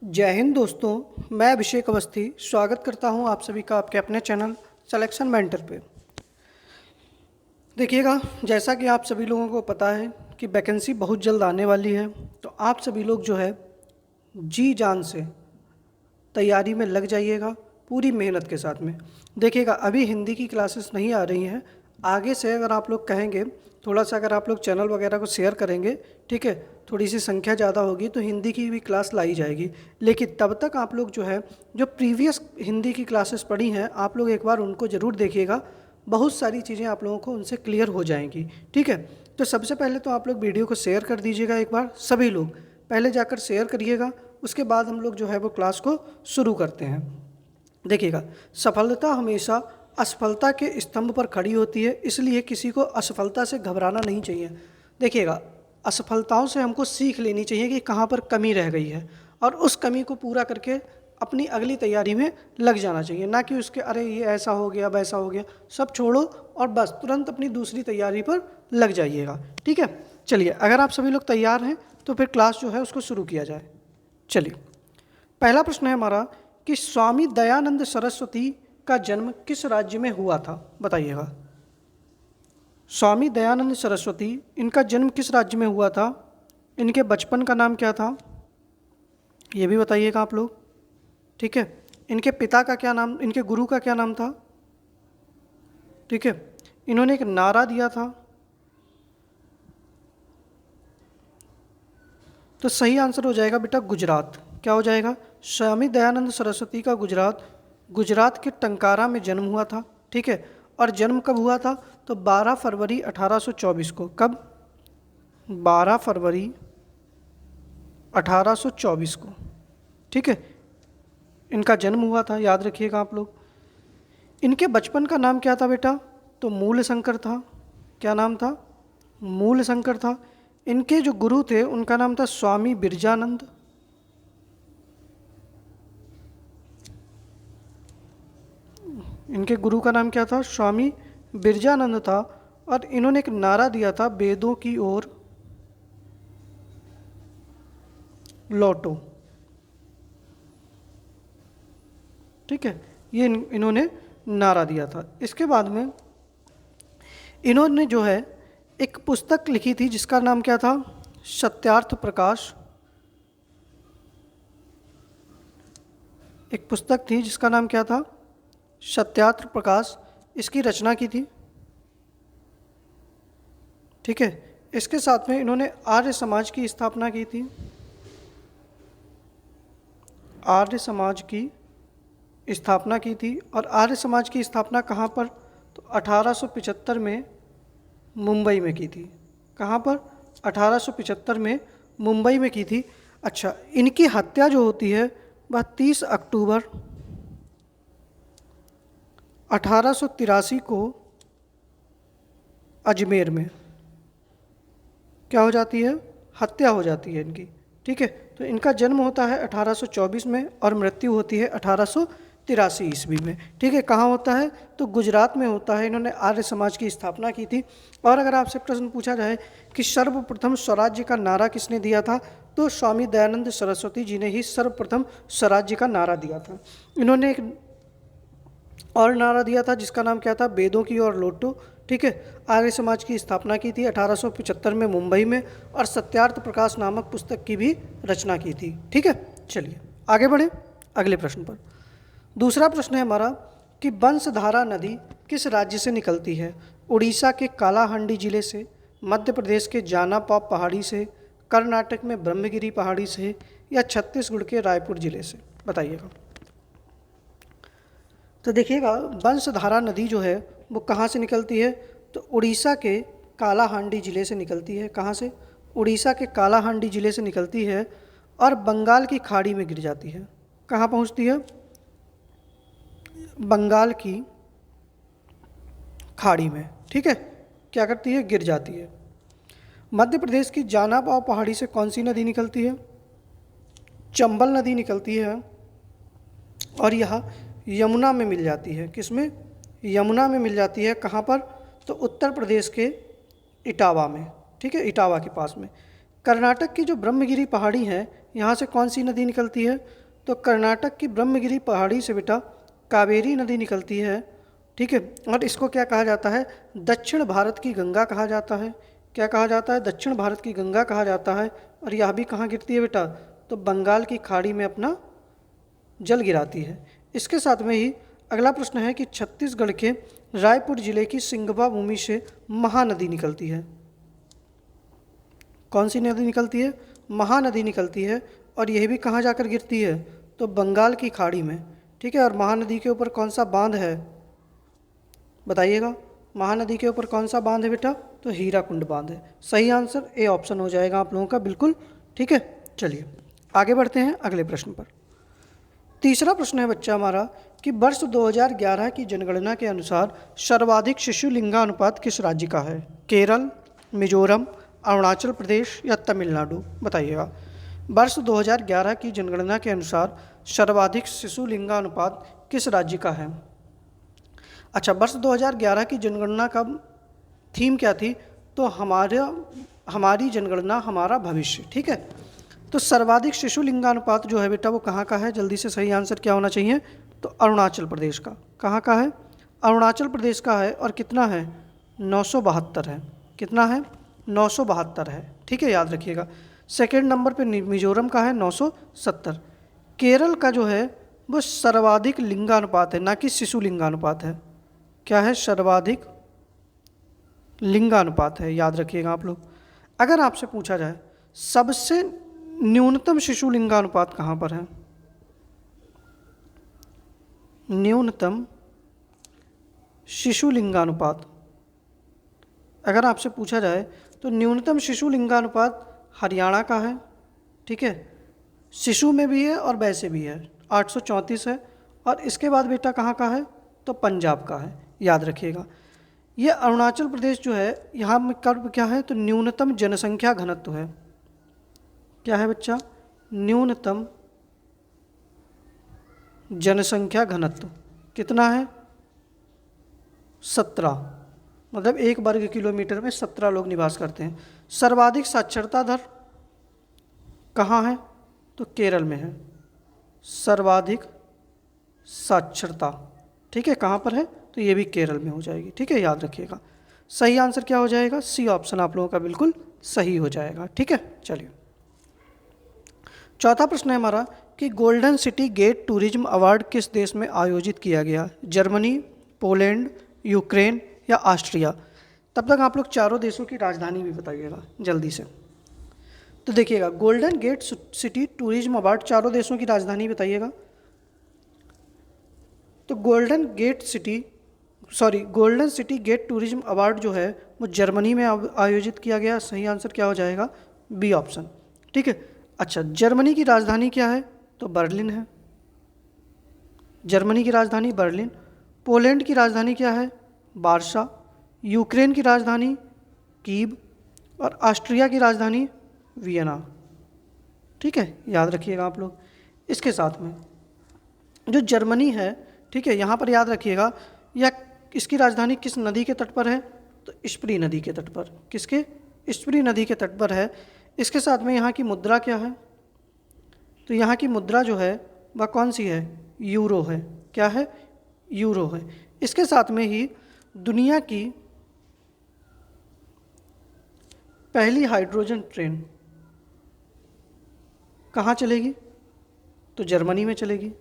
जय हिंद दोस्तों, मैं अभिषेक अवस्थी स्वागत करता हूं आप सभी का आपके अपने चैनल सिलेक्शन मेंटर पे। देखिएगा, जैसा कि आप सभी लोगों को पता है कि वैकेंसी बहुत जल्द आने वाली है, तो आप सभी लोग जो है जी जान से तैयारी में लग जाइएगा पूरी मेहनत के साथ में। देखिएगा, अभी हिंदी की क्लासेस नहीं आ रही हैं। आगे से अगर आप लोग कहेंगे, थोड़ा सा अगर आप लोग चैनल वगैरह को शेयर करेंगे, ठीक है, थोड़ी सी संख्या ज़्यादा होगी तो हिंदी की भी क्लास लाई जाएगी। लेकिन तब तक आप लोग जो है जो प्रीवियस हिंदी की क्लासेस पढ़ी हैं, आप लोग एक बार उनको ज़रूर देखिएगा। बहुत सारी चीज़ें आप लोगों को उनसे क्लियर हो जाएंगी, ठीक है। तो सबसे पहले तो आप लोग वीडियो को शेयर कर दीजिएगा, एक बार सभी लोग पहले जाकर शेयर करिएगा। उसके बाद हम लोग जो है वो क्लास को शुरू करते हैं। देखिएगा, सफलता हमेशा असफलता के स्तंभ पर खड़ी होती है, इसलिए किसी को असफलता से घबराना नहीं चाहिए। देखिएगा, असफलताओं से हमको सीख लेनी चाहिए कि कहाँ पर कमी रह गई है, और उस कमी को पूरा करके अपनी अगली तैयारी में लग जाना चाहिए। ना कि उसके अरे ये ऐसा हो गया वैसा हो गया, सब छोड़ो और बस तुरंत अपनी दूसरी तैयारी पर लग जाइएगा, ठीक है। चलिए, अगर आप सभी लोग तैयार हैं तो फिर क्लास जो है उसको शुरू किया जाए। चलिए, पहला प्रश्न है हमारा कि स्वामी दयानंद सरस्वती का जन्म किस राज्य में हुआ था, बताइएगा। स्वामी दयानंद सरस्वती, इनका जन्म किस राज्य में हुआ था, इनके बचपन का नाम क्या था, ये भी बताइएगा आप लोग, ठीक है। इनके पिता का क्या नाम, इनके गुरु का क्या नाम था, ठीक है। इन्होंने एक नारा दिया था, तो सही आंसर हो जाएगा बेटा गुजरात। क्या हो जाएगा? स्वामी दयानंद सरस्वती का गुजरात के टंकारा में जन्म हुआ था, ठीक है। और जन्म कब हुआ था? तो 12 फरवरी 1824 को। कब? 12 फरवरी 1824 को, ठीक है, इनका जन्म हुआ था, याद रखिएगा आप लोग। इनके बचपन का नाम क्या था बेटा? तो मूल शंकर था। क्या नाम था? मूल शंकर था। इनके जो गुरु थे उनका नाम था स्वामी बिरजानंद। इनके गुरु का नाम क्या था? स्वामी बिरजानंद था। और इन्होंने एक नारा दिया था, वेदों की ओर लौटो, ठीक है। ये इन्होंने नारा दिया था। इसके बाद में इन्होंने जो है एक पुस्तक लिखी थी जिसका नाम क्या था? सत्यार्थ प्रकाश। एक पुस्तक थी जिसका नाम क्या था? सत्यार्थ प्रकाश। इसकी रचना की थी, ठीक है। इसके साथ में इन्होंने आर्य समाज की स्थापना की थी। आर्य समाज की स्थापना की थी। और आर्य समाज की स्थापना कहाँ पर? तो 1875 में मुंबई में की थी। कहाँ पर? 1875 में मुंबई में की थी। अच्छा, इनकी हत्या जो होती है वह 30 अक्टूबर 1883 को अजमेर में क्या हो जाती है? हत्या हो जाती है इनकी, ठीक है। तो इनका जन्म होता है 1824 में और मृत्यु होती है 1883 ईस्वी में, ठीक है। कहाँ होता है? तो गुजरात में होता है। इन्होंने आर्य समाज की स्थापना की थी। और अगर आपसे प्रश्न पूछा जाए कि सर्वप्रथम स्वराज्य का नारा किसने दिया था, तो स्वामी दयानंद सरस्वती जी ने ही सर्वप्रथम स्वराज्य का नारा दिया था। इन्होंने एक और नारा दिया था जिसका नाम क्या था? वेदों की ओर लौटो, ठीक है। आर्य समाज की स्थापना की थी 1875 में मुंबई में, और सत्यार्थ प्रकाश नामक पुस्तक की भी रचना की थी, ठीक है। चलिए आगे बढ़े अगले प्रश्न पर। दूसरा प्रश्न है हमारा कि बंसधारा नदी किस राज्य से निकलती है? उड़ीसा के कालाहांडी जिले से, मध्य प्रदेश के जानापा पहाड़ी से, कर्नाटक में ब्रह्मगिरी पहाड़ी से, या छत्तीसगढ़ के रायपुर जिले से, बताइएगा। तो देखिएगा, बंसधारा नदी जो है वो कहाँ से निकलती है? तो उड़ीसा के कालाहांडी जिले से निकलती है। कहाँ से? उड़ीसा के कालाहांडी जिले से निकलती है और बंगाल की खाड़ी में गिर जाती है। कहाँ पहुँचती है? बंगाल की खाड़ी में, ठीक है। क्या करती है? गिर जाती है। मध्य प्रदेश की जानापाव पहाड़ी से कौन सी नदी निकलती है? चंबल नदी निकलती है, और यह यमुना में मिल जाती है। किसमें? यमुना में मिल जाती है। कहाँ पर? तो उत्तर प्रदेश के इटावा में, ठीक है, इटावा के पास में। कर्नाटक की जो ब्रह्मगिरी पहाड़ी है यहाँ से कौन सी नदी निकलती है? तो कर्नाटक की ब्रह्मगिरी पहाड़ी से बेटा कावेरी नदी निकलती है, ठीक है। और इसको क्या कहा जाता है? दक्षिण भारत की गंगा कहा जाता है। क्या कहा जाता है? दक्षिण भारत की गंगा कहा जाता है। और यह भी कहाँ गिरती है बेटा? तो बंगाल की खाड़ी में अपना जल गिराती है। इसके साथ में ही अगला प्रश्न है कि छत्तीसगढ़ के रायपुर जिले की सिंगभा भूमि से महानदी निकलती है। कौन सी नदी निकलती है? महानदी निकलती है। और यह भी कहाँ जाकर गिरती है? तो बंगाल की खाड़ी में, ठीक है। और महानदी के ऊपर कौन सा बांध है बताइएगा? महानदी के ऊपर कौन सा बांध है बेटा? तो हीराकुंड बांध है। सही आंसर ए ऑप्शन हो जाएगा आप लोगों का, बिल्कुल ठीक है। चलिए आगे बढ़ते हैं अगले प्रश्न पर। तीसरा प्रश्न है बच्चा हमारा कि वर्ष 2011 की जनगणना के अनुसार सर्वाधिक शिशु लिंगानुपात किस राज्य का है? केरल, मिजोरम, अरुणाचल प्रदेश या तमिलनाडु? बताइएगा। वर्ष 2011 की जनगणना के अनुसार सर्वाधिक शिशु लिंगानुपात किस राज्य का है? अच्छा, वर्ष 2011 की जनगणना का थीम क्या थी? तो हमारी जनगणना हमारा भविष्य, ठीक है। तो सर्वाधिक शिशु लिंगानुपात जो है बेटा वो कहाँ का है? जल्दी से सही आंसर क्या होना चाहिए? तो अरुणाचल प्रदेश का। कहाँ का है? अरुणाचल प्रदेश का है। और कितना है? 972 है। कितना है? 972 है, ठीक है, याद रखिएगा। सेकेंड नंबर पे मिजोरम का है 970। केरल का जो है वो सर्वाधिक लिंगानुपात है, ना कि शिशु लिंगानुपात है। क्या है? सर्वाधिक लिंगानुपात है, याद रखिएगा आप लोग। अगर आपसे पूछा जाए सबसे न्यूनतम शिशु लिंगानुपात कहाँ पर है? न्यूनतम शिशु लिंगानुपात अगर आपसे पूछा जाए तो न्यूनतम शिशु लिंगानुपात हरियाणा का है, ठीक है। शिशु में भी है और वैसे भी है, 834 है। और इसके बाद बेटा कहाँ का है? तो पंजाब का है, याद रखिएगा। ये अरुणाचल प्रदेश जो है यहाँ में कर्व क्या है? तो न्यूनतम जनसंख्या घनत्व है। क्या है बच्चा? न्यूनतम जनसंख्या घनत्व कितना है? 17, मतलब 1 वर्ग किलोमीटर में 17 लोग निवास करते हैं। सर्वाधिक साक्षरता दर कहाँ है? तो केरल में है सर्वाधिक साक्षरता, ठीक है। कहाँ पर है? तो ये भी केरल में हो जाएगी, ठीक है, याद रखिएगा। सही आंसर क्या हो जाएगा? सी ऑप्शन आप लोगों का बिल्कुल सही हो जाएगा, ठीक है। चलिए चौथा प्रश्न है हमारा कि Golden City Gate Tourism Award किस देश में आयोजित किया गया? जर्मनी, पोलैंड, यूक्रेन या ऑस्ट्रिया? तब तक आप लोग चारों देशों की राजधानी भी बताइएगा जल्दी से। तो देखिएगा, Golden Gate City Tourism Award चारों देशों की राजधानी बताइएगा। तो Golden City Gate Tourism Award जो है वो जर्मनी में आयोजित किया गया। सही आंसर क्या हो जाएगा? बी ऑप्शन, ठीक है। अच्छा, जर्मनी की राजधानी क्या है? तो बर्लिन है। जर्मनी की राजधानी बर्लिन। पोलैंड की राजधानी क्या है? वार्सा। यूक्रेन की राजधानी कीव। और ऑस्ट्रिया की राजधानी वियना, ठीक है, याद रखिएगा आप लोग। इसके साथ में जो जर्मनी है, ठीक है, यहाँ पर याद रखिएगा, या इसकी राजधानी किस नदी के तट पर है? तो स्प्री नदी के तट पर। किसके? स्प्री नदी के तट पर है। इसके साथ में यहाँ की मुद्रा क्या है? तो यहाँ की मुद्रा जो है वह कौन सी है? यूरो है। क्या है? यूरो है। इसके साथ में ही दुनिया की पहली हाइड्रोजन ट्रेन कहाँ चलेगी? तो जर्मनी में चलेगी।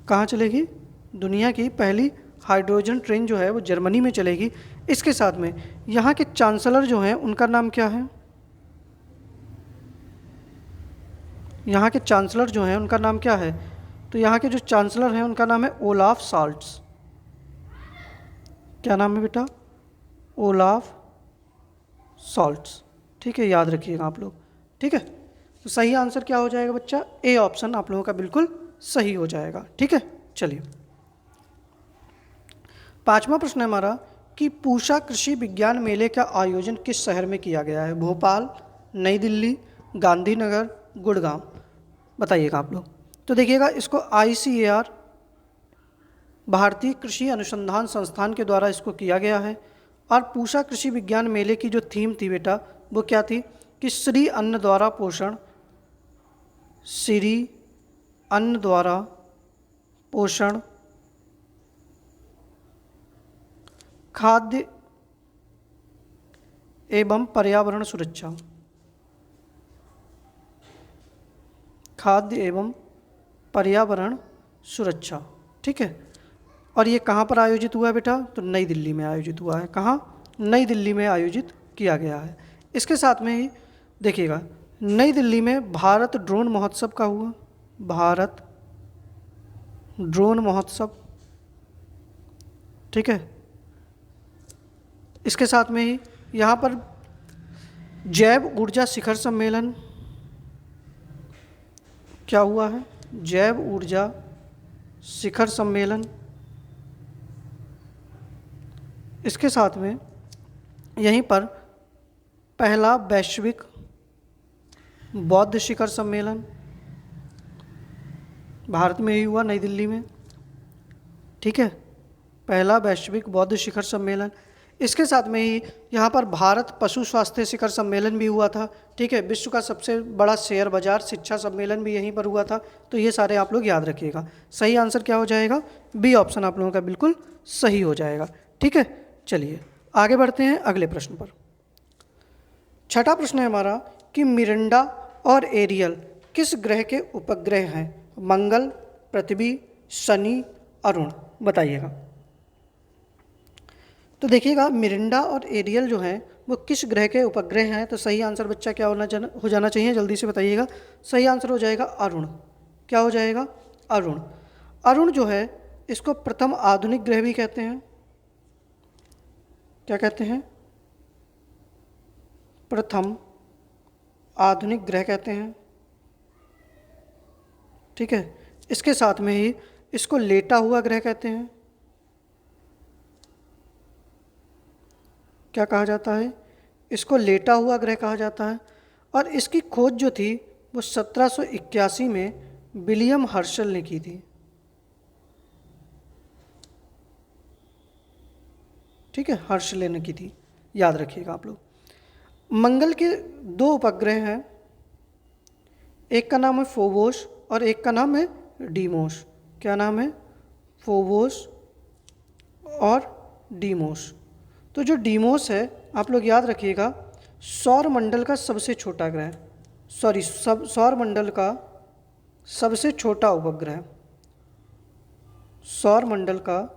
कहाँ चलेगी? दुनिया की पहली हाइड्रोजन ट्रेन जो है वो जर्मनी में चलेगी। इसके साथ में यहाँ के चांसलर जो हैं उनका नाम क्या है? यहाँ के चांसलर जो हैं उनका नाम क्या है? तो यहाँ के जो चांसलर हैं उनका नाम है ओलाफ साल्ट्स। क्या नाम है बेटा? ओलाफ साल्ट्स, ठीक है, याद रखिएगा आप लोग, ठीक है। तो सही आंसर क्या हो जाएगा बच्चा? ए ऑप्शन आप लोगों का बिल्कुल सही हो जाएगा, ठीक है। चलिए पांचवा प्रश्न है हमारा कि पूषा कृषि विज्ञान मेले का आयोजन किस शहर में किया गया है? भोपाल, नई दिल्ली, गांधीनगर, गुड़गांव? बताइएगा आप लोग। तो देखिएगा, इसको ICAR भारतीय कृषि अनुसंधान संस्थान के द्वारा इसको किया गया है। और पूषा कृषि विज्ञान मेले की जो थीम थी बेटा वो क्या थी? कि श्री अन्न द्वारा पोषण, श्री अन्न द्वारा पोषण, खाद्य एवं पर्यावरण सुरक्षा, खाद्य एवं पर्यावरण सुरक्षा। ठीक है, और ये कहाँ पर आयोजित हुआ है बेटा? तो नई दिल्ली में आयोजित हुआ है। कहाँ? नई दिल्ली में आयोजित किया गया है। इसके साथ में ही देखिएगा, नई दिल्ली में भारत ड्रोन महोत्सव का हुआ, भारत ड्रोन महोत्सव। ठीक है, इसके साथ में ही यहाँ पर जैव ऊर्जा शिखर सम्मेलन क्या हुआ है? जैव ऊर्जा शिखर सम्मेलन। इसके साथ में यहीं पर पहला वैश्विक बौद्ध शिखर सम्मेलन भारत में ही हुआ, नई दिल्ली में। ठीक है, पहला वैश्विक बौद्ध शिखर सम्मेलन। इसके साथ में ही यहाँ पर भारत पशु स्वास्थ्य शिखर सम्मेलन भी हुआ था। ठीक है, विश्व का सबसे बड़ा शेयर बाजार शिक्षा सम्मेलन भी यहीं पर हुआ था। तो ये सारे आप लोग याद रखिएगा। सही आंसर क्या हो जाएगा? बी ऑप्शन आप लोगों का बिल्कुल सही हो जाएगा। ठीक है, चलिए आगे बढ़ते हैं अगले प्रश्न पर। छठा प्रश्न है हमारा कि मिरांडा और एरियल किस ग्रह के उपग्रह हैं? मंगल, पृथ्वी, शनि, अरुण। बताइएगा। तो देखिएगा, मिरांडा और एरियल जो हैं वो किस ग्रह के उपग्रह हैं? तो सही आंसर बच्चा क्या हो जाना चाहिए? जल्दी से बताइएगा। सही आंसर हो जाएगा अरुण। क्या हो जाएगा? अरुण। अरुण जो है इसको प्रथम आधुनिक ग्रह भी कहते हैं। क्या कहते हैं? प्रथम आधुनिक ग्रह कहते हैं। ठीक है, इसके साथ में ही इसको लेटा हुआ ग्रह कहते हैं। क्या कहा जाता है? इसको लेटा हुआ ग्रह कहा जाता है। और इसकी खोज जो थी वो 1781 में विलियम हर्शल ने की थी। ठीक है, हर्शल ने की थी, याद रखिएगा आप लोग। मंगल के दो उपग्रह हैं, एक का नाम है फोबोस और एक का नाम है डीमोस। क्या नाम है? फोबोस और डीमोस। तो जो डीमोस है आप लोग याद रखिएगा, सौर मंडल का सबसे छोटा ग्रह, सौर मंडल का सबसे छोटा उपग्रह, सौर मंडल का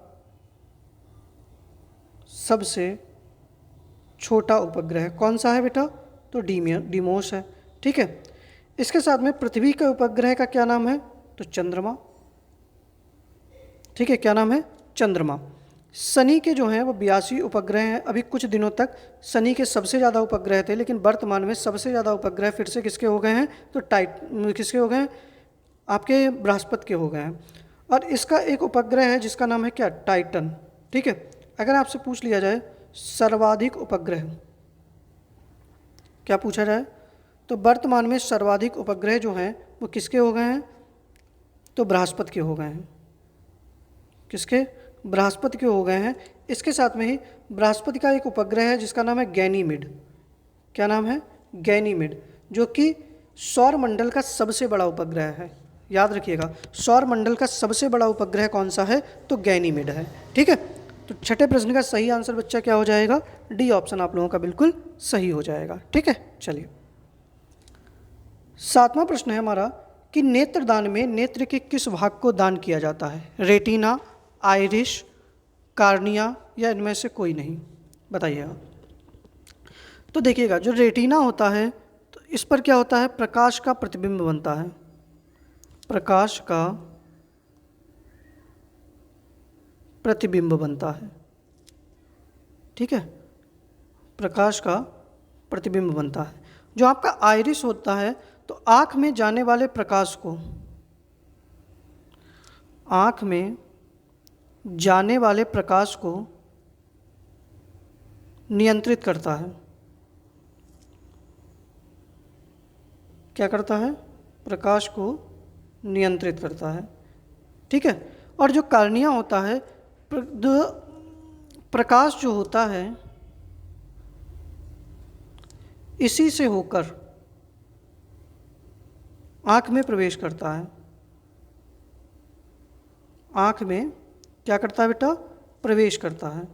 सबसे छोटा उपग्रह कौन सा है बेटा? तो डीमोस है। ठीक है, इसके साथ में पृथ्वी के उपग्रह का क्या नाम है? तो चंद्रमा। ठीक है, क्या नाम है? चंद्रमा। शनि के जो हैं वो 82 उपग्रह हैं। अभी कुछ दिनों तक शनि के सबसे ज़्यादा उपग्रह थे, लेकिन वर्तमान में सबसे ज़्यादा उपग्रह फिर से किसके हो गए हैं? तो किसके हो गए हैं? आपके बृहस्पति के हो गए हैं। और इसका एक उपग्रह है जिसका नाम है क्या? टाइटन। ठीक है, अगर आपसे पूछ लिया जाए सर्वाधिक उपग्रह, क्या पूछा जाए? तो वर्तमान में सर्वाधिक उपग्रह जो हैं वो किसके हो गए हैं? तो बृहस्पति के हो गए हैं। किसके? बृहस्पति के हो गए हैं। इसके साथ में ही बृहस्पति का एक उपग्रह है जिसका नाम है गैनीमेड। क्या नाम है? गैनीमेड, जो कि सौर मंडल का सबसे बड़ा उपग्रह है। याद रखिएगा, सौर मंडल का सबसे बड़ा उपग्रह कौन सा है? तो गैनीमेड है। ठीक है, तो छठे प्रश्न का सही आंसर बच्चा क्या हो जाएगा? डी ऑप्शन आप लोगों का बिल्कुल सही हो जाएगा। ठीक है, चलिए सातवां प्रश्न है हमारा कि नेत्रदान में नेत्र के किस भाग को दान किया जाता है? रेटिना, आइरिश, कार्निया या इनमें से कोई नहीं? बताइएगा। तो देखिएगा, जो रेटिना होता है तो इस पर क्या होता है? प्रकाश का प्रतिबिंब बनता है। प्रकाश का प्रतिबिंब बनता है। ठीक है, प्रकाश का प्रतिबिंब बनता है। जो आपका आइरिस होता है तो आँख में जाने वाले प्रकाश को, आँख में जाने वाले प्रकाश को नियंत्रित करता है। क्या करता है? प्रकाश को नियंत्रित करता है। ठीक है, और जो कार्निया होता है, प्रकाश जो होता है इसी से होकर आँख में प्रवेश करता है। आँख में क्या करता है बेटा? प्रवेश करता है।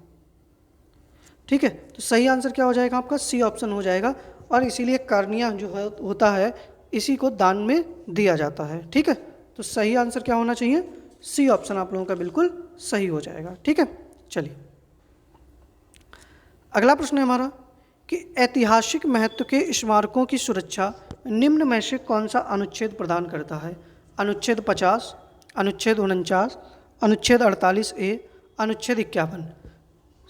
ठीक है, तो सही आंसर क्या हो जाएगा आपका? सी ऑप्शन हो जाएगा। और इसीलिए कार्निया जो है होता है, इसी को दान में दिया जाता है। ठीक है, तो सही आंसर क्या होना चाहिए? सी ऑप्शन आप लोगों का बिल्कुल सही हो जाएगा। ठीक है, चलिए अगला प्रश्न है हमारा कि ऐतिहासिक महत्व के स्मारकों की सुरक्षा निम्न में से कौन सा अनुच्छेद प्रदान करता है? अनुच्छेद 50, अनुच्छेद 49, अनुच्छेद 48A, अनुच्छेद 51।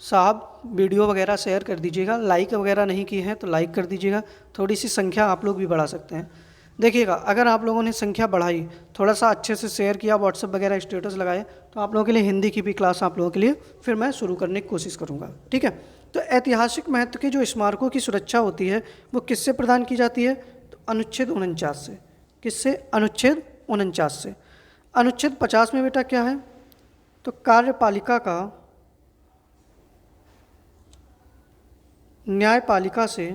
साहब वीडियो वगैरह शेयर कर दीजिएगा, लाइक वगैरह नहीं किए हैं तो लाइक कर दीजिएगा, थोड़ी सी संख्या आप लोग भी बढ़ा सकते हैं। देखिएगा, अगर आप लोगों ने संख्या बढ़ाई, थोड़ा सा अच्छे से शेयर किया, व्हाट्सएप वगैरह स्टेटस लगाए, तो आप लोगों के लिए हिंदी की भी क्लास आप लोगों के लिए फिर मैं शुरू करने की कोशिश करूँगा। ठीक है, तो ऐतिहासिक महत्व के जो स्मारकों की सुरक्षा होती है वो किससे प्रदान की जाती है? तो अनुच्छेद 49 से। किससे? अनुच्छेद 49 से। अनुच्छेद 50 में बेटा क्या है? तो कार्यपालिका का न्यायपालिका से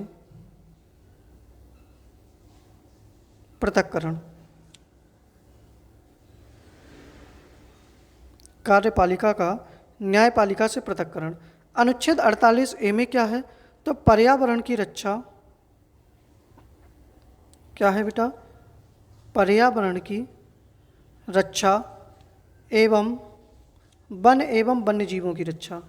पृथक्करण। कार्यपालिका का न्यायपालिका से पृथक्करण। अनुच्छेद 48A में क्या है? तो पर्यावरण की रक्षा। क्या है बेटा? पर्यावरण की रक्षा एवं वन्य जीवों की रक्षा।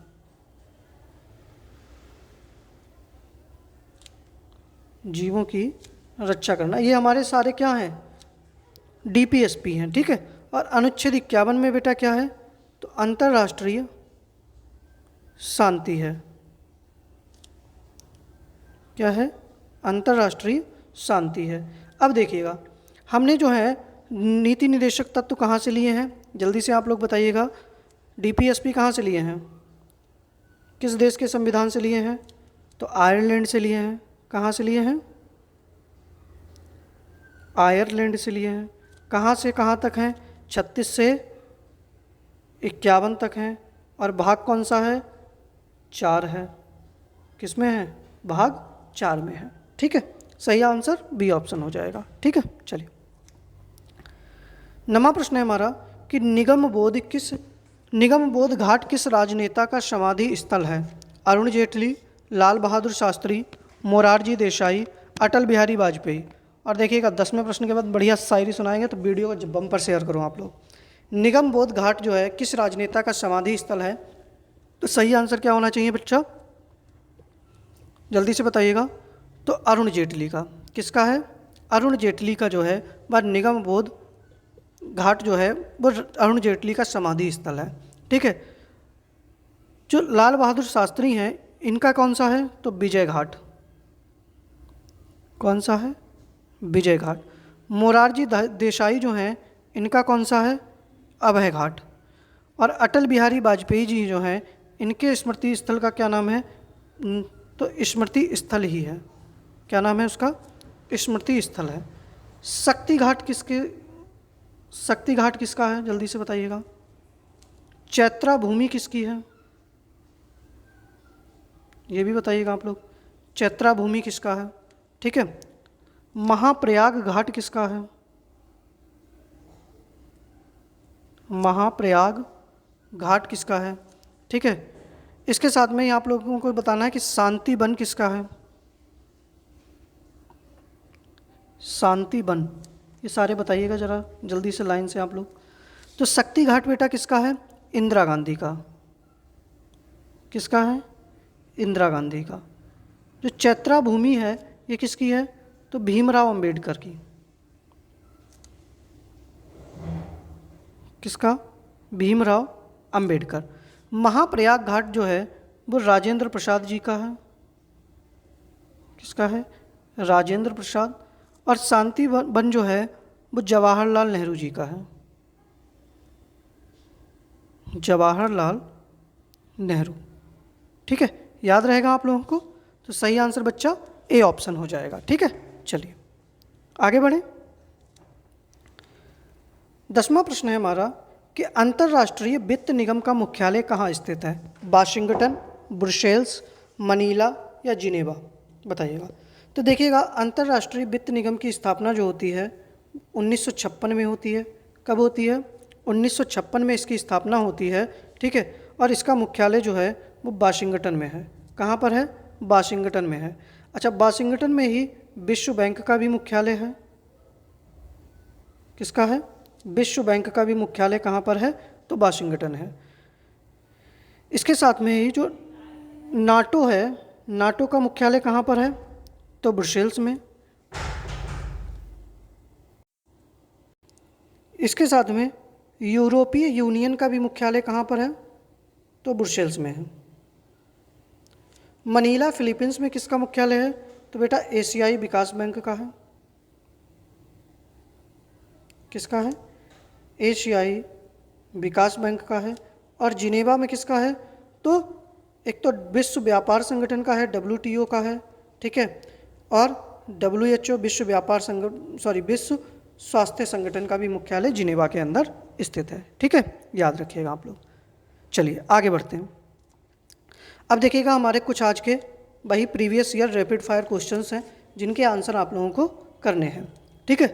जीवों की रक्षा करना, ये हमारे सारे क्या हैं? DPSP हैं। ठीक है, और अनुच्छेद 51 में बेटा क्या है? तो अंतर्राष्ट्रीय शांति है। क्या है? अंतर्राष्ट्रीय शांति है। अब देखिएगा, हमने जो है नीति निदेशक तत्व कहाँ से लिए हैं? जल्दी से आप लोग बताइएगा। DPSP कहाँ से लिए हैं? किस देश के संविधान से लिए हैं? तो आयरलैंड से लिए हैं। कहाँ से लिए हैं? आयरलैंड से लिए हैं। कहाँ से कहाँ तक हैं? 36 से 51 तक हैं। और भाग कौन सा है? 4 है। किस में है? भाग 4 में है। ठीक है, सही आंसर बी ऑप्शन हो जाएगा। ठीक है, चलिए नमा प्रश्न है हमारा कि निगम बोध घाट किस राजनेता का समाधि स्थल है? अरुण जेटली, लाल बहादुर शास्त्री, मोरारजी देसाई, अटल बिहारी वाजपेयी। और देखिएगा 10वें प्रश्न के बाद बढ़िया शायरी सुनाएंगे, तो वीडियो को बम पर शेयर करो आप लोग। निगम बोध घाट जो है किस राजनेता का समाधि स्थल है? तो सही आंसर क्या होना चाहिए बच्चा? जल्दी से बताइएगा। तो अरुण जेटली का। किसका है? अरुण जेटली का जो है वह निगम बोध घाट जो है वो अरुण जेटली का समाधि स्थल है। ठीक है, जो लाल बहादुर शास्त्री हैं इनका कौन सा है? तो विजय घाट। कौन सा है? विजय घाट। मोरारजी देसाई जो हैं इनका कौन सा है? अभय घाट। और अटल बिहारी वाजपेयी जी जो हैं इनके स्मृति स्थल का क्या नाम है? तो स्मृति स्थल ही है। क्या नाम है उसका? स्मृति स्थल है। शक्ति घाट किसका है? जल्दी से बताइएगा। चैत्रा भूमि किसकी है? ये भी बताइएगा आप लोग। चैत्रा भूमि किसका है? ठीक है, महाप्रयाग घाट किसका है? महाप्रयाग घाट किसका है? ठीक है, इसके साथ में ही आप लोगों को बताना है कि शांति वन किसका है? शांति वन, ये सारे बताइएगा ज़रा जल्दी से लाइन से आप लोग। तो शक्ति घाट बेटा किसका है? इंदिरा गांधी का। किसका है? इंदिरा गांधी का। जो चैत्रा भूमि है ये किसकी है? तो भीमराव अंबेडकर की। किसका? भीमराव अंबेडकर। महाप्रयाग घाट जो है वो राजेंद्र प्रसाद जी का है। किसका है? राजेंद्र प्रसाद। और शांति वन जो है वो जवाहरलाल नेहरू जी का है। जवाहरलाल नेहरू। ठीक है, याद रहेगा आप लोगों को। तो सही आंसर बच्चा ए ऑप्शन हो जाएगा। ठीक है, चलिए आगे बढ़े। 10वां प्रश्न है हमारा कि अंतर्राष्ट्रीय वित्त निगम का मुख्यालय कहाँ स्थित है? वाशिंगटन, ब्रुसेल्स, मनीला या जिनेवा? बताइएगा। तो देखिएगा, अंतर्राष्ट्रीय वित्त निगम की स्थापना जो होती है 1956 में होती है। कब होती है? 1956 में इसकी स्थापना होती है, ठीक है। और इसका मुख्यालय जो है वो वाशिंगटन में है। कहाँ पर है? वाशिंगटन में है। अच्छा, वाशिंगटन में ही विश्व बैंक का भी मुख्यालय है। किसका है? विश्व बैंक का भी मुख्यालय कहाँ पर है? तो वाशिंगटन है। इसके साथ में ही जो नाटो है, नाटो का मुख्यालय कहाँ पर है? तो ब्रुसेल्स में। इसके साथ में यूरोपीय यूनियन का भी मुख्यालय कहाँ पर है? तो ब्रुसेल्स में है। मनीला फिलीपींस में किसका मुख्यालय है? तो बेटा एशियाई विकास बैंक का है। किसका है? एशियाई विकास बैंक का है। और जिनेवा में किसका है? तो एक तो विश्व व्यापार संगठन का है, WTO का है, ठीक है। और WHO विश्व स्वास्थ्य संगठन का भी मुख्यालय जिनेवा के अंदर स्थित है, ठीक है। याद रखिएगा आप लोग। चलिए आगे बढ़ते हैं। अब देखिएगा, हमारे कुछ आज के वही previous year rapid fire questions हैं जिनके आंसर आप लोगों को करने हैं, ठीक है।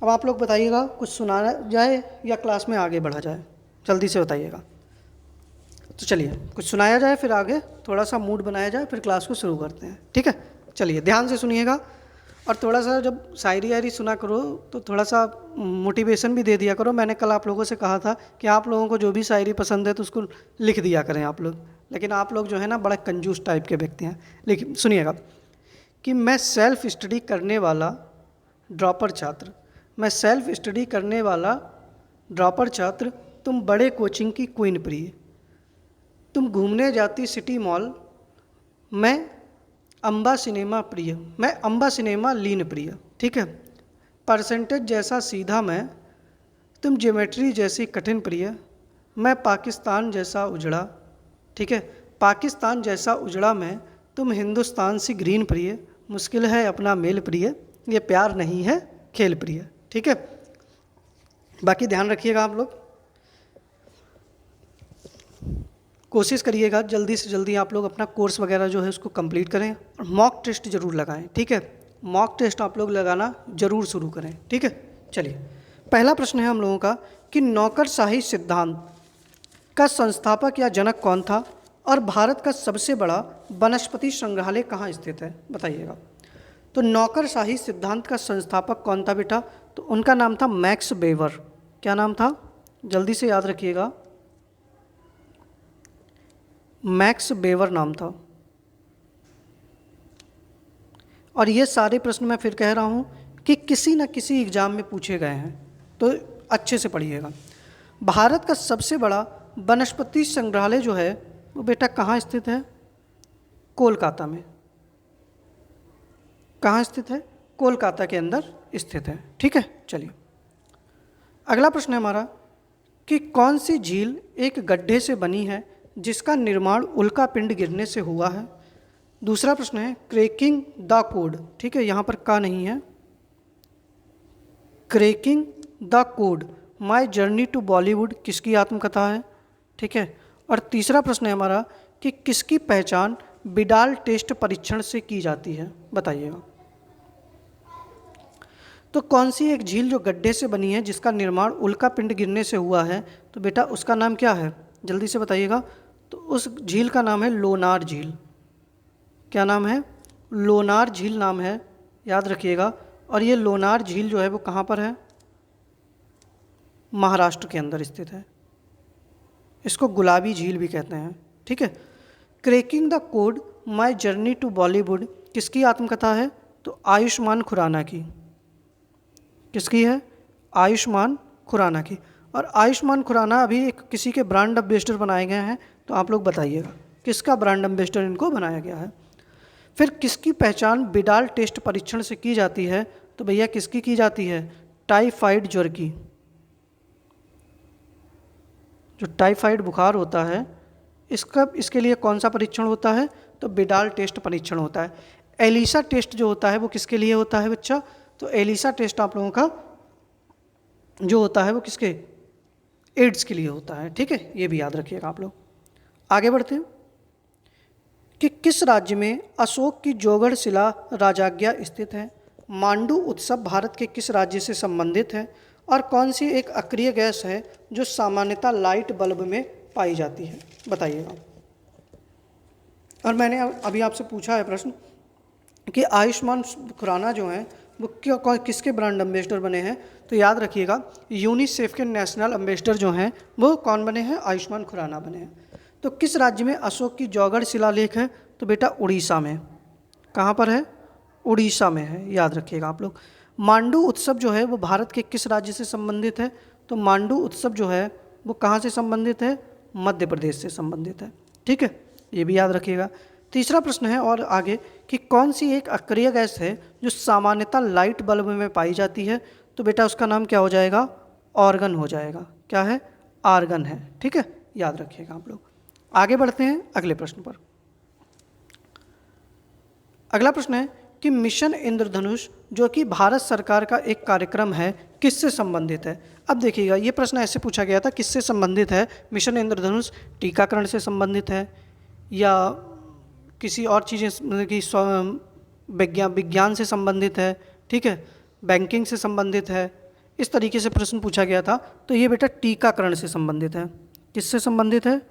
अब आप लोग बताइएगा, कुछ सुनाया जाए या क्लास में आगे बढ़ा जाए? जल्दी से बताइएगा। तो चलिए कुछ सुनाया जाए, फिर आगे थोड़ा सा मूड बनाया जाए, फिर क्लास को शुरू करते हैं, ठीक है। चलिए ध्यान से सुनिएगा, और थोड़ा सा जब शायरी वायरी सुना करो तो थोड़ा सा मोटिवेशन भी दे दिया करो। मैंने कल आप लोगों से कहा था कि आप लोगों को जो भी शायरी पसंद है तो उसको लिख दिया करें आप लोग, लेकिन आप लोग जो है ना बड़ा कंजूस टाइप के व्यक्ति हैं। लेकिन सुनिएगा कि मैं सेल्फ स्टडी करने वाला ड्रॉपर छात्र, मैं सेल्फ स्टडी करने वाला ड्रॉपर छात्र, तुम बड़े कोचिंग की क्वीन प्रिय, तुम घूमने जाती सिटी मॉल, मैं अम्बा सिनेमा प्रिय, मैं अम्बा सिनेमा लीन प्रिय, ठीक है। परसेंटेज जैसा सीधा मैं, तुम ज्योमेट्री जैसी कठिन प्रिय, मैं पाकिस्तान जैसा उजड़ा, ठीक है। पाकिस्तान जैसा उजड़ा मैं, तुम हिंदुस्तान सी ग्रीन प्रिय, मुश्किल है अपना मेल प्रिय, ये प्यार नहीं है खेल प्रिय, ठीक है। बाकी ध्यान रखिएगा आप लोग, कोशिश करिएगा जल्दी से जल्दी आप लोग अपना कोर्स वगैरह जो है उसको कंप्लीट करें, और मॉक टेस्ट जरूर लगाएं, ठीक है। मॉक टेस्ट आप लोग लगाना जरूर शुरू करें, ठीक है। चलिए पहला प्रश्न है हम लोगों का कि नौकरशाही सिद्धांत का संस्थापक या जनक कौन था, और भारत का सबसे बड़ा वनस्पति संग्रहालय कहाँ स्थित है? बताइएगा। तो नौकरशाही सिद्धांत का संस्थापक कौन था बेटा? तो उनका नाम था मैक्स वेबर। क्या नाम था? जल्दी से याद रखिएगा, मैक्स वेबर नाम था। और ये सारे प्रश्न मैं फिर कह रहा हूँ कि किसी न किसी एग्जाम में पूछे गए हैं, तो अच्छे से पढ़िएगा। भारत का सबसे बड़ा वनस्पति संग्रहालय जो है वो बेटा कहाँ स्थित है? कोलकाता में। कहाँ स्थित है? कोलकाता के अंदर स्थित है, ठीक है। चलिए अगला प्रश्न है हमारा कि कौन सी झील एक गड्ढे से बनी है जिसका निर्माण उल्का पिंड गिरने से हुआ है? दूसरा प्रश्न है क्रैकिंग द कोड, ठीक है, यहाँ पर का नहीं है, cracking the code my journey to Bollywood किसकी आत्मकथा है? ठीक है। और तीसरा प्रश्न है हमारा कि किसकी पहचान बिडाल टेस्ट परीक्षण से की जाती है? बताइएगा। तो कौन सी एक झील जो गड्ढे से बनी है जिसका निर्माण उल्का पिंड गिरने से हुआ है, तो बेटा उसका नाम क्या है? जल्दी से बताइएगा। तो उस झील का नाम है लोनार झील। क्या नाम है? लोनार झील नाम है, याद रखिएगा। और ये लोनार झील जो है वो कहाँ पर है? महाराष्ट्र के अंदर स्थित है। इसको गुलाबी झील भी कहते हैं, ठीक है। Cracking the code my journey to Bollywood किसकी आत्मकथा है? तो आयुष्मान खुराना की। किसकी है? आयुष्मान खुराना की। और आयुष्मान खुराना अभी एक किसी के ब्रांड एम्बेसडर बनाए गए हैं, तो आप लोग बताइएगा किसका ब्रांड एम्बेसडर इनको बनाया गया है। फिर किसकी पहचान बिडाल टेस्ट परीक्षण से की जाती है? तो भैया किसकी की जाती है? टाइफाइड ज्वर की। जो टाइफाइड बुखार होता है इसके लिए कौन सा परीक्षण होता है? तो बिडाल टेस्ट परीक्षण होता है। एलिसा टेस्ट जो होता है वो किसके लिए होता है बच्चा? तो एलिसा टेस्ट आप लोगों का जो होता है वो किसके? एड्स के लिए होता है, ठीक है। ये भी याद रखिएगा आप लोग। आगे बढ़ते हैं कि किस राज्य में अशोक की जोगढ़ शिला राजाज्ञा स्थित है? मांडू उत्सव भारत के किस राज्य से संबंधित है? और कौन सी एक अक्रिय गैस है जो सामान्यतः लाइट बल्ब में पाई जाती है? बताइएगा। और मैंने अभी आपसे पूछा है प्रश्न कि आयुष्मान खुराना जो हैं वो किसके ब्रांड एम्बेसडर बने हैं? तो याद रखिएगा, यूनिसेफ के नेशनल एम्बेसडर जो हैं वो कौन बने हैं? आयुष्मान खुराना बने हैं। तो किस राज्य में अशोक की जौगढ़ शिलालेख है? तो बेटा उड़ीसा में। कहाँ पर है? उड़ीसा में है, याद रखिएगा आप लोग। मांडू उत्सव जो है वो भारत के किस राज्य से संबंधित है? तो मांडू उत्सव जो है वो कहाँ से संबंधित है? मध्य प्रदेश से संबंधित है। ठीक है, ये भी याद रखिएगा। तीसरा प्रश्न है और आगे कि कौन सी एक अक्रिय गैस है जो सामान्यतः लाइट बल्ब में पाई जाती है? तो बेटा उसका नाम क्या हो जाएगा? ऑर्गन हो जाएगा। क्या है? आर्गन है। ठीक है, याद रखिएगा आप लोग। आगे बढ़ते हैं अगले प्रश्न पर। अगला प्रश्न है कि मिशन इंद्रधनुष जो कि भारत सरकार का एक कार्यक्रम है किससे संबंधित है? अब देखिएगा, ये प्रश्न ऐसे पूछा गया था, किससे संबंधित है मिशन इंद्रधनुष? टीकाकरण से संबंधित है या किसी और चीज़ें की विज्ञान से संबंधित है? ठीक है, बैंकिंग से संबंधित है? इस तरीके से प्रश्न पूछा गया था। तो ये बेटा टीकाकरण से संबंधित है। किससे संबंधित है?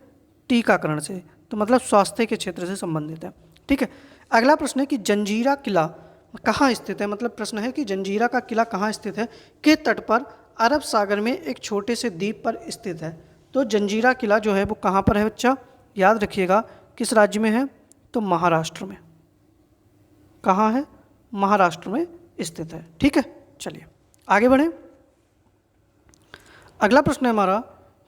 टीकाकरण से, तो मतलब स्वास्थ्य के क्षेत्र से संबंधित है। ठीक है, अगला प्रश्न है कि जंजीरा किला कहाँ स्थित है? मतलब प्रश्न है कि जंजीरा का किला कहाँ स्थित है? के तट पर अरब सागर में एक छोटे से द्वीप पर स्थित है। तो जंजीरा किला जो है वो कहाँ पर है बच्चा? याद रखिएगा, किस राज्य में है? तो महाराष्ट्र में। कहाँ है? महाराष्ट्र में स्थित है। ठीक है, चलिए आगे बढ़ें। अगला प्रश्न है हमारा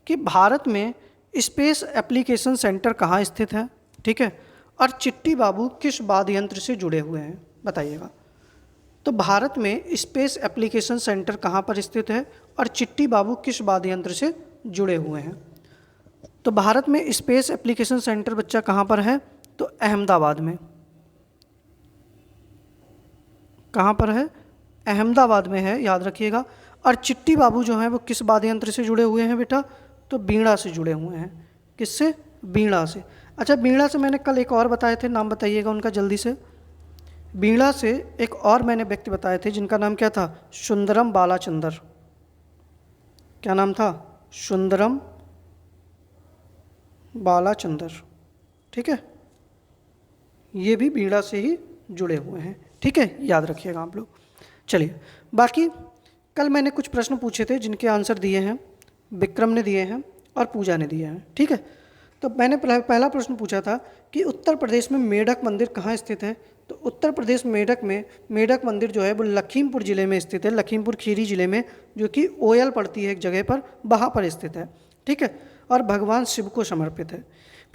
कि भारत में स्पेस एप्लीकेशन सेंटर कहाँ स्थित है? ठीक है, और चिट्टी बाबू किस वाद्य यंत्र से जुड़े हुए हैं? बताइएगा। तो भारत में स्पेस एप्लीकेशन सेंटर कहाँ पर स्थित है और चिट्टी बाबू किस वाद्य यंत्र से जुड़े हुए हैं? तो भारत में स्पेस एप्लीकेशन सेंटर बच्चा कहाँ पर है? तो अहमदाबाद में। कहाँ पर है? अहमदाबाद में है, याद रखिएगा। और चिट्टी बाबू जो हैं वो किस वाद्य यंत्र से जुड़े हुए हैं बेटा? तो वीणा से जुड़े हुए हैं। किससे? वीणा से। अच्छा, वीणा से मैंने कल एक और बताए थे, नाम बताइएगा उनका जल्दी से। वीणा से एक और मैंने व्यक्ति बताए थे जिनका नाम क्या था? सुंदरम बालाचंदर। क्या नाम था? सुंदरम बालाचंदर। ठीक है, ये भी वीणा से ही जुड़े हुए हैं। ठीक है, याद रखिएगा आप लोग। चलिए, बाकी कल मैंने कुछ प्रश्न पूछे थे जिनके आंसर दिए हैं, विक्रम ने दिए हैं और पूजा ने दिए हैं। ठीक है, तो मैंने पहला प्रश्न पूछा था कि उत्तर प्रदेश में मेढक मंदिर कहाँ स्थित है? तो उत्तर प्रदेश मेढक में मेढक मंदिर जो है वो लखीमपुर ज़िले में स्थित है, लखीमपुर खीरी ज़िले में, जो कि ओयल पड़ती है एक जगह पर, वहाँ पर स्थित है। ठीक है, और भगवान शिव को समर्पित है।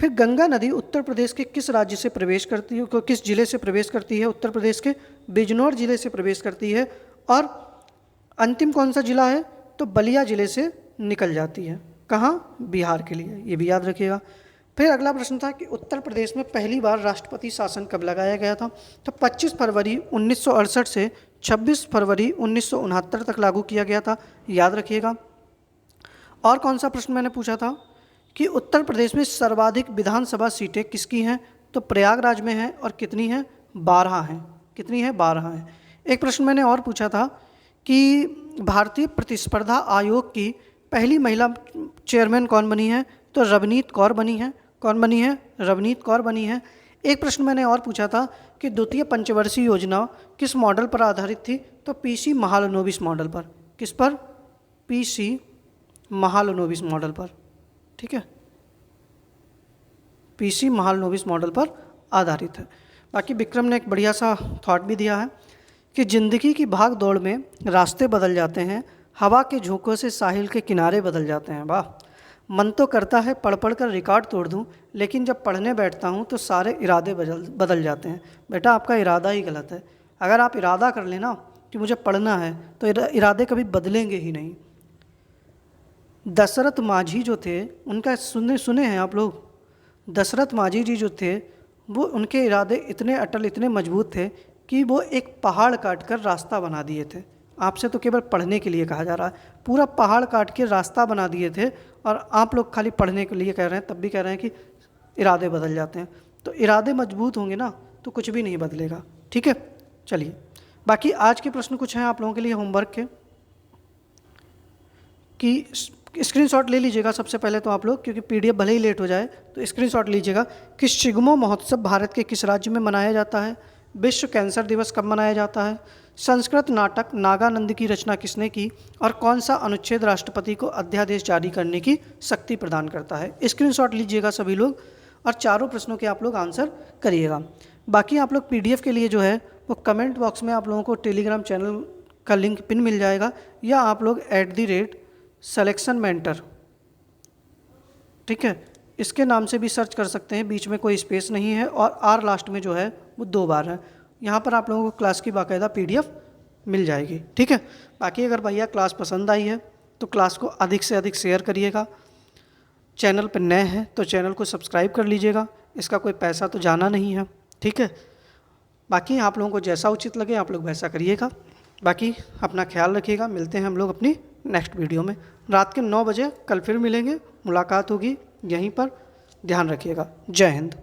फिर गंगा नदी उत्तर प्रदेश के किस राज्य से प्रवेश करती है, किस जिले से प्रवेश करती है? उत्तर प्रदेश के बिजनौर जिले से प्रवेश करती है। और अंतिम कौन सा जिला है? तो बलिया जिले से निकल जाती है। कहाँ? बिहार के लिए, ये भी याद रखिएगा। फिर अगला प्रश्न था कि उत्तर प्रदेश में पहली बार राष्ट्रपति शासन कब लगाया गया था? तो 25 फरवरी 1968 से 26 फरवरी 1969 तक लागू किया गया था, याद रखिएगा। और कौन सा प्रश्न मैंने पूछा था कि उत्तर प्रदेश में सर्वाधिक विधानसभा सीटें किसकी हैं? तो प्रयागराज में हैं, और कितनी हैं? 12 हैं। कितनी है? 12 हैं। एक प्रश्न मैंने और पूछा था कि भारतीय प्रतिस्पर्धा आयोग की पहली महिला चेयरमैन कौन बनी है? तो रवनीत कौर बनी है। कौन बनी है? रवनीत कौर बनी है। एक प्रश्न मैंने और पूछा था कि द्वितीय पंचवर्षीय योजना किस मॉडल पर आधारित थी? तो पीसी महालनोबिस मॉडल पर। किस पर? पीसी महालनोबिस मॉडल पर। ठीक है, पीसी महालनोबिस मॉडल पर आधारित है। बाकी विक्रम ने एक बढ़िया सा थॉट भी दिया है कि ज़िंदगी की भाग दौड़ में रास्ते बदल जाते हैं, हवा के झोंकों से साहिल के किनारे बदल जाते हैं। वाह, मन तो करता है पढ़ पढ़ कर रिकॉर्ड तोड़ दूं, लेकिन जब पढ़ने बैठता हूं तो सारे इरादे बदल जाते हैं। बेटा, आपका इरादा ही गलत है। अगर आप इरादा कर लेना कि मुझे पढ़ना है तो इरादे कभी बदलेंगे ही नहीं। दशरथ माझी जो थे, उनका सुने हैं आप लोग? दशरथ माझी जी जो थे वो, उनके इरादे इतने अटल, इतने मजबूत थे कि वो एक पहाड़ काट कर रास्ता बना दिए थे। आपसे तो केवल पढ़ने के लिए कहा जा रहा है, पूरा पहाड़ काट के रास्ता बना दिए थे, और आप लोग खाली पढ़ने के लिए कह रहे हैं, तब भी कह रहे हैं कि इरादे बदल जाते हैं। तो इरादे मजबूत होंगे ना तो कुछ भी नहीं बदलेगा। ठीक है, चलिए बाकी आज के प्रश्न कुछ हैं आप लोगों के लिए होमवर्क के, कि स्क्रीनशॉट ले लीजिएगा सबसे पहले तो आप लोग, क्योंकि पीडीएफ भले ही लेट हो जाए तो स्क्रीनशॉट लीजिएगा कि शिग्मो महोत्सव भारत के किस राज्य में मनाया जाता है, विश्व कैंसर दिवस कब मनाया जाता है, संस्कृत नाटक नागानंद की रचना किसने की, और कौन सा अनुच्छेद राष्ट्रपति को अध्यादेश जारी करने की शक्ति प्रदान करता है। स्क्रीनशॉट लीजिएगा सभी लोग और चारों प्रश्नों के आप लोग आंसर करिएगा। बाकी आप लोग पीडीएफ के लिए जो है वो कमेंट बॉक्स में आप लोगों को टेलीग्राम चैनल का लिंक पिन मिल जाएगा, या आप लोग @selection mentor, ठीक है, इसके नाम से भी सर्च कर सकते हैं, बीच में कोई स्पेस नहीं है और आर लास्ट में जो है वो 2 बार है। यहाँ पर आप लोगों को क्लास की बाकायदा पीडीएफ मिल जाएगी। ठीक है, बाकी अगर भैया क्लास पसंद आई है तो क्लास को अधिक से अधिक शेयर करिएगा। चैनल पर नए हैं तो चैनल को सब्सक्राइब कर लीजिएगा, इसका कोई पैसा तो जाना नहीं है। ठीक है, बाकी आप लोगों को जैसा उचित लगे आप लोग वैसा करिएगा। बाकी अपना ख्याल रखिएगा, मिलते हैं हम लोग अपनी नेक्स्ट वीडियो में। रात के 9 बजे कल फिर मिलेंगे, मुलाकात होगी यहीं पर। ध्यान रखिएगा। जय हिंद।